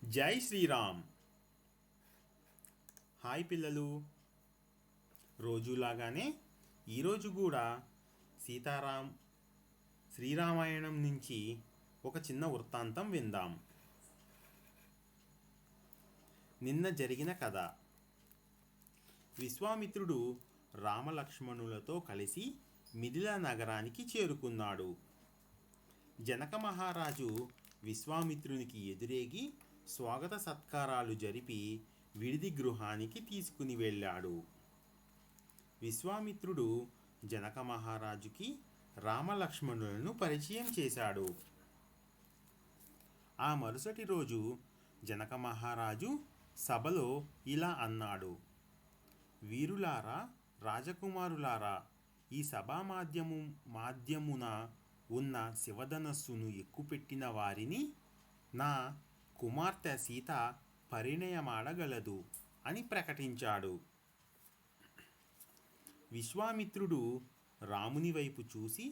జై శ్రీరామ్. హాయ్ పిల్లలు, రోజులాగానే ఈరోజు కూడా సీతారాం శ్రీరామాయణం నుంచి ఒక చిన్న వృత్తాంతం విందాం. నిన్న జరిగిన కథ. విశ్వామిత్రుడు రామలక్ష్మణులతో కలిసి మిథిల నగరానికి చేరుకున్నాడు. జనక మహారాజు విశ్వామిత్రునికి ఎదురేగి స్వాగత సత్కారాలు జరిపి విడిది గృహానికి తీసుకుని వెళ్ళాడు. విశ్వామిత్రుడు జనక మహారాజుకి రామలక్ష్మణులను పరిచయం చేశాడు. ఆ మరుసటి రోజు జనక మహారాజు సభలో ఇలా అన్నాడు: వీరులారా, రాజకుమారులారా, ఈ సభా మాధ్యమున ఉన్న శివధనస్సును ఎక్కుపెట్టిన వారిని నా కుమార్తె సీత పరిణయమాడగలదు అని ప్రకటించాడు. విశ్వామిత్రుడు రాముని వైపు చూసి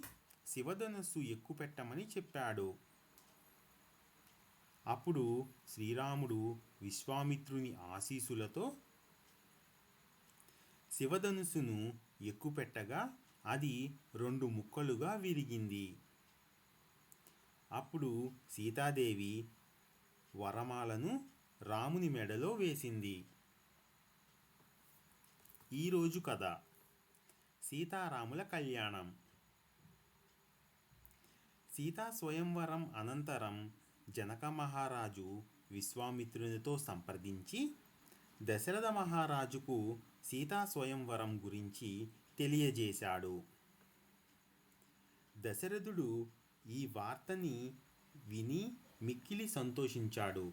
శివధనస్సు ఎక్కుపెట్టమని చెప్పాడు. అప్పుడు శ్రీరాముడు విశ్వామిత్రుని ఆశీస్సులతో శివధనుస్సును ఎక్కుపెట్టగా అది 2 ముక్కలుగా విరిగింది. అప్పుడు సీతాదేవి వరమాలను రాముని మెడలో వేసింది. ఈరోజు కథ: సీతారాముల కళ్యాణం. సీతా స్వయంవరం అనంతరం జనక మహారాజు విశ్వామిత్రునితో సంప్రదించి దశరథ మహారాజుకు సీతా స్వయంవరం గురించి తెలియజేశాడు. దశరథుడు ఈ వార్తని విని మిక్కిలి సంతోషించాడు.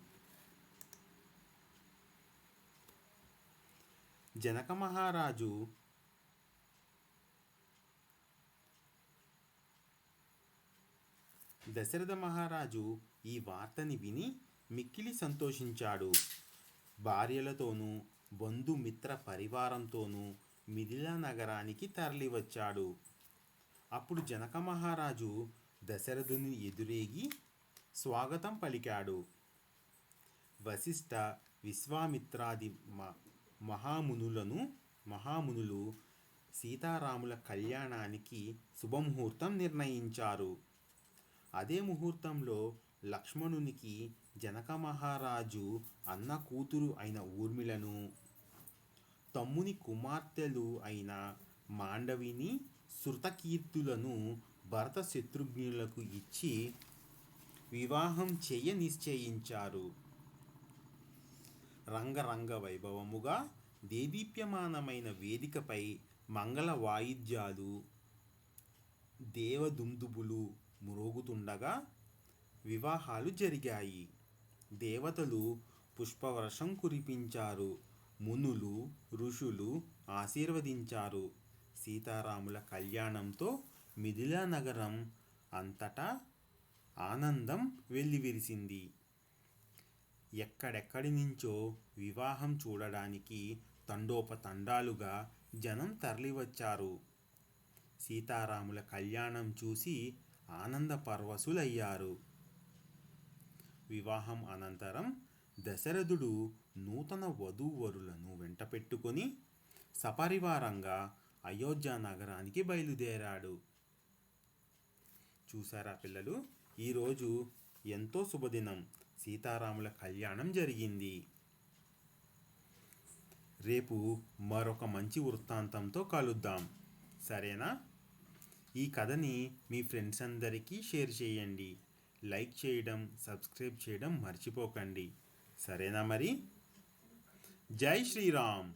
జనక మహారాజు దశరథ మహారాజు ఈ వార్తని విని మిక్కిలి సంతోషించాడు. భార్యలతోనూ బంధుమిత్ర పరివారంతోనూ మిథిల నగరానికి తరలివచ్చాడు. అప్పుడు జనక మహారాజు దశరథుని ఎదురేగి స్వాగతం పలికాడు. వశిష్ఠ, విశ్వామిత్రాది మహామునులు సీతారాముల కళ్యాణానికి శుభముహూర్తం నిర్ణయించారు. అదే ముహూర్తంలో లక్ష్మణునికి జనక మహారాజు అన్న కూతురు అయిన ఊర్మిళను, తమ్ముని కుమార్తెలు అయిన మాండవిని, శృతకీర్తులను భరత శత్రుఘ్నులకు ఇచ్చి వివాహం నిశ్చయించారు. రంగరంగ వైభవముగా దేదీప్యమానమైన వేదికపై మంగళ వాయిద్యాలు, దేవదుందుబులు మ్రోగుతుండగా వివాహాలు జరిగాయి. దేవతలు పుష్పవర్షం కురిపించారు. మునులు, ఋషులు ఆశీర్వదించారు. సీతారాముల కళ్యాణంతో మిథిల నగరం అంతటా ఆనందం వెల్లివిరిసింది. ఎక్కడెక్కడి నుంచో వివాహం చూడడానికి తండోపతండాలుగా జనం తరలివచ్చారు. సీతారాముల కళ్యాణం చూసి ఆనంద పరవశులయ్యారు. వివాహం అనంతరం దశరథుడు నూతన వధూవరులను వెంటపెట్టుకొని సపరివారంగా అయోధ్య నగరానికి బయలుదేరాడు. చూసారా పిల్లలు, ఈరోజు ఎంతో శుభదినం. సీతారాముల కళ్యాణం జరిగింది. రేపు మరొక మంచి వృత్తాంతంతో కలుద్దాం, సరేనా? ఈ కథని మీ ఫ్రెండ్స్ అందరికీ షేర్ చేయండి. లైక్ చేయడం, సబ్స్క్రైబ్ చేయడం మర్చిపోకండి, సరేనా? మరి జై శ్రీరామ్.